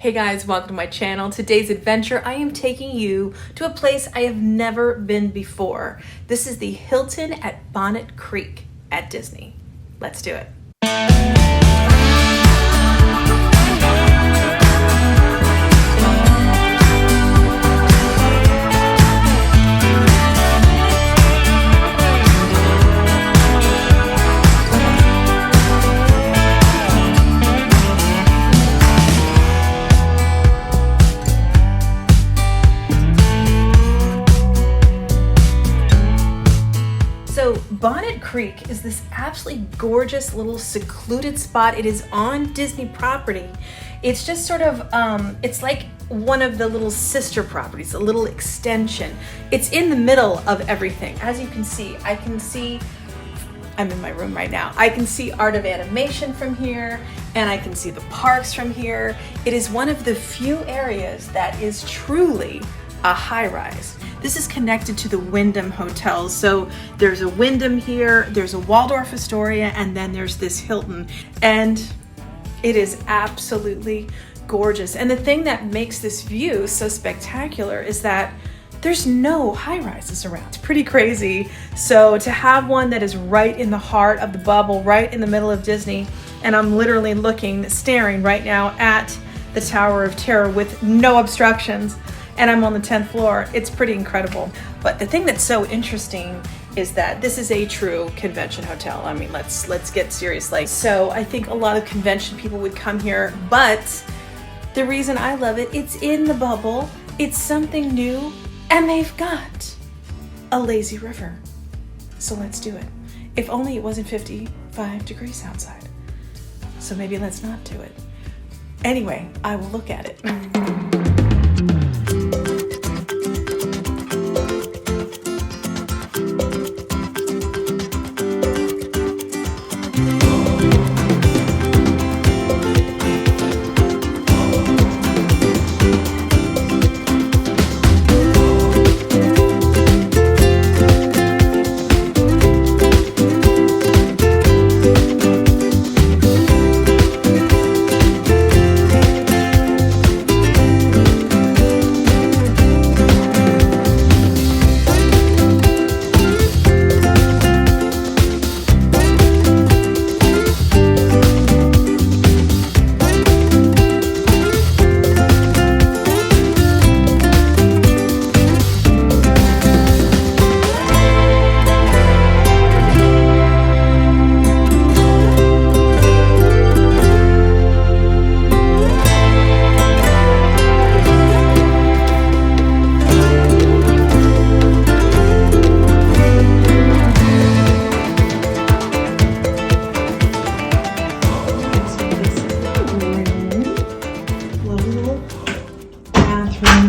Hey guys, welcome to my channel. Today's adventure, I am taking you to a place I have never been before. This is the Hilton at Bonnet Creek at Disney. Let's do it. Bonnet Creek is this absolutely gorgeous little secluded spot. It is on Disney property. It's just sort of, it's like one of the little sister properties, a little extension. It's in the middle of everything. As you can see, I'm in my room right now. I can see Art of Animation from here, and I can see the parks from here. It is one of the few areas that is truly a high-rise. This is connected to the Wyndham hotels. So there's a Wyndham here, there's a Waldorf Astoria, and then there's this Hilton. And it is absolutely gorgeous. And the thing that makes this view so spectacular is that there's no high-rises around. It's pretty crazy. So to have one that is right in the heart of the bubble, right in the middle of Disney, and I'm literally staring right now at the Tower of Terror with no obstructions, and I'm on the 10th floor. It's pretty incredible. But the thing that's so interesting is that this is a true convention hotel. I mean, let's get serious. So I think a lot of convention people would come here, but the reason I love it, it's in the bubble, it's something new, and they've got a lazy river. So let's do it. If only it wasn't 55 degrees outside. So maybe let's not do it. Anyway, I will look at it.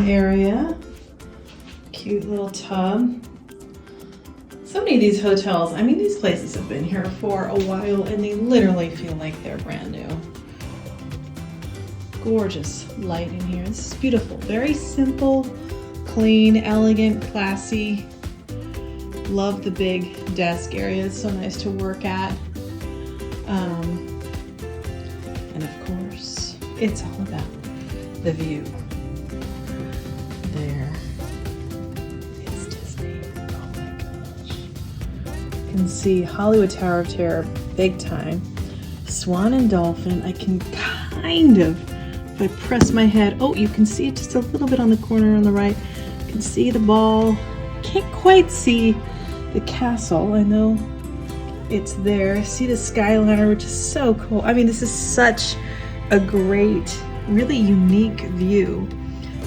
Area, cute little tub. So many of these hotels, I mean, these places have been here for a while and they literally feel like they're brand new. Gorgeous light in here. This is beautiful. Very simple, clean, elegant, classy. Love the big desk area. It's so nice to work at. And of course, it's all about the view. There. It's Disney. Oh my gosh. You can see Hollywood Tower of Terror big time. Swan and Dolphin. I can kind of, if I press my head, oh, you can see it just a little bit on the corner on the right. You can see the ball. Can't quite see the castle. I know it's there. See the Skyliner, which is so cool. I mean, this is such a great, really unique view.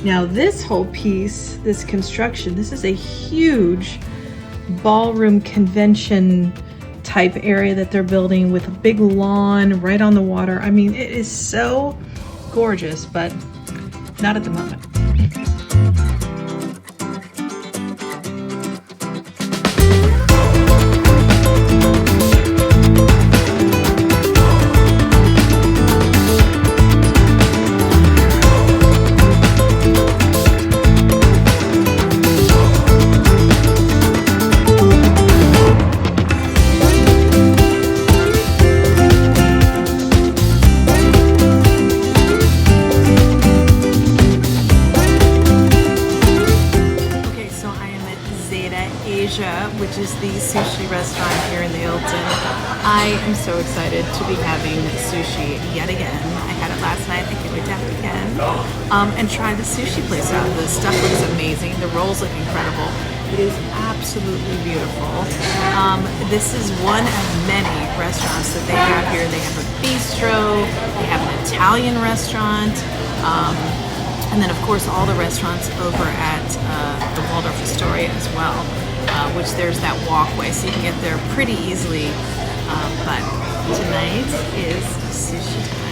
Now this whole piece, this construction, this is a huge ballroom convention type area that they're building with a big lawn right on the water. I mean, it is so gorgeous, but not at the moment. is the sushi restaurant here in the Hilton. I am so excited to be having sushi yet again. I had it last night. I can't wait to have it again. And try the sushi place out. The stuff looks amazing. The rolls look incredible. It is absolutely beautiful. This is one of many restaurants that they have here. They have a bistro, they have an Italian restaurant, and then of course all the restaurants over at the Waldorf Astoria as well, which there's that walkway, so you can get there pretty easily. But tonight is sushi time.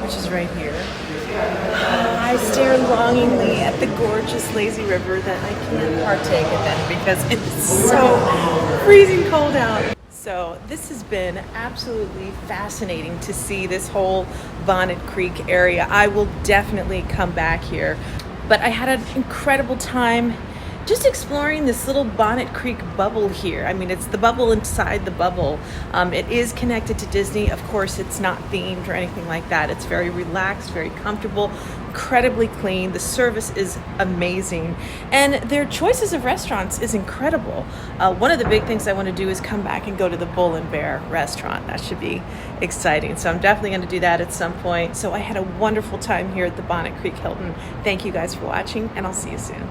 Which is right here. I stare longingly at the gorgeous lazy river that I can't partake in then because it's so freezing cold out. So this has been absolutely fascinating to see this whole Bonnet Creek area. I will definitely come back here, but I had an incredible time just exploring this little Bonnet Creek bubble here. I mean, it's the bubble inside the bubble. It is connected to Disney. Of course, it's not themed or anything like that. It's very relaxed, very comfortable, incredibly clean. The service is amazing. And their choices of restaurants is incredible. One of the big things I want to do is come back and go to the Bull and Bear restaurant. That should be exciting. So I'm definitely going to do that at some point. So I had a wonderful time here at the Bonnet Creek Hilton. Thank you guys for watching, and I'll see you soon.